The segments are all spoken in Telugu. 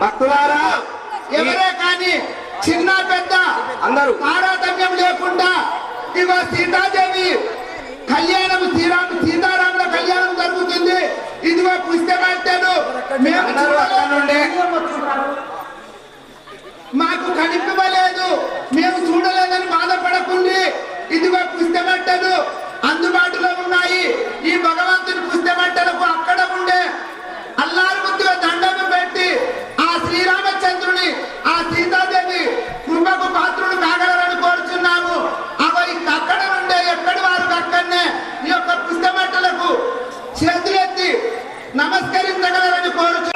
భక్తులారా ఎవరే కానీ చిన్న పెద్ద అందరూ తారతమ్యం లేకుండా ఇగో సీతాదేవి కళ్యాణం సీతారాముల కళ్యాణం జరుగుతుంది. ఇదిగో పుస్తకాలు మాకు కనిపించలేదు, మేము చూడలేదని బాధపడకుండి ఇదిగో పుస్తకట్టలు అందుబాటులో ఉన్నాయి. ఈ భగవంతుని పుస్తకట్టలకు అక్కడ ఉండే అల్లారు ముద్దుగా దండము పెట్టి ఆ శ్రీరామచంద్రుని ఆ సీతాదేవి కృపకు పాత్రుడు కాగలరని కోరుచున్నాము. అవి అక్కడ ఉండే ఎక్కడి వారు అక్కడనే ఈ యొక్క పుస్తకట్టలకు చేతులెత్తి నమస్కరించగలరని కోరుచు.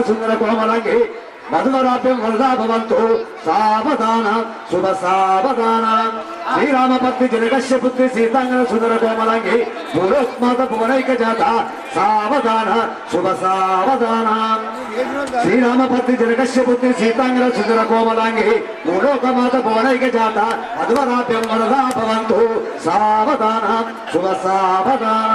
సుందర కోమలంగి మధువరాభ్యం వరదా భవంతు సావధాన శుభ సావధాన శ్రీరామపత్ని జనకశ్య పుత్రి సీతాంగన సుందర కోమలంగి భూలోక్మాత భువనైక జాత సావధాన శుభ సావధాన శ్రీరామపత్ని జనకశ్య పుత్రి సీతాంగన సుందర కోమలంగి భూలోకమాత భువనైక జాత మధువరాభ్యం వరదా భవంతు సావధాన శుభ సావధాన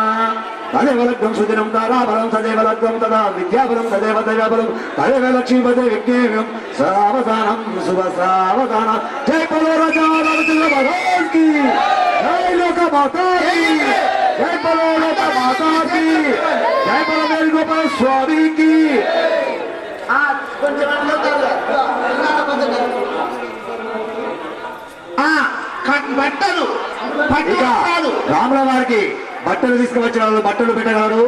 తదేవలగ్నం సుదినం తారాబలం తదేవలగ్నం తదా విద్యాబలం తదేవ దయాబలం తదేవ లక్ష్మీపదే విజ్ఞేయం సావధానం శుభ సావధాన. జై బలో రాజా రామచంద్ర భగవాన్ కి, జై లోక మాతా కి, జై బలో లోక మాతా కి, జై బలో వేణు గోపాల స్వామి కి. బట్టలు రాముల వారికి బట్టలు తీసుకువచ్చిన వాళ్ళు బట్టలు పెట్టగలరు,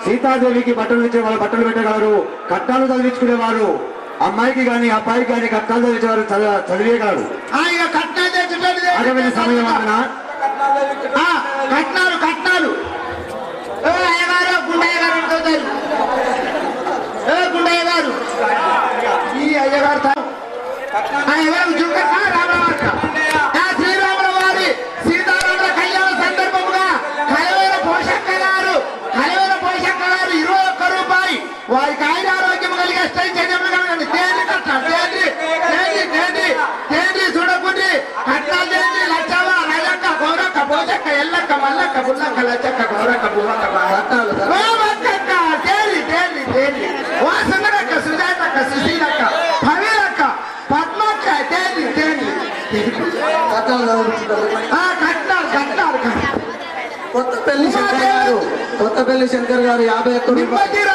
సీతాదేవికి బట్టలు ఇచ్చిన వాళ్ళు బట్టలు పెట్టగలరు, కట్టాలు చదివించుకునేవారు అమ్మాయికి గాని అబ్బాయికి గాని కట్టాలు చదివించేవారు చదివేయగలరు. అటువంటి సమయం అన్నా కట్నాలు కట్నాలు అయ్యగారు గుండయ్య గారు గుండయ్య గారు ఈ అయ్యగారు శ్రీరాముల వారి సీతారాముల కళ్యాణ సందర్భముగా కలవైన పోషక్క గారు 21 రూపాయి వారికి ఆయన ఆరోగ్యం కలిగి అష్టైశ్వర్యములు కలగండి. తేండి కట్టాలి తేండి చూడకుండి కట్నాలు తేండి లచ్చవ రజక్క గౌరక్క పోషక్క ఎల్లక్క మల్లక్క బుల్లక్క లచ్చక్క గౌరక్క బుల్లక్క తేండి వాసనక్క సుజాతక్క సుశీలక్క భవీలక్క పద్మక్క తేండి కట్నాలు కొత్తపల్లి శంకర్ గారు 51 రూపాయలు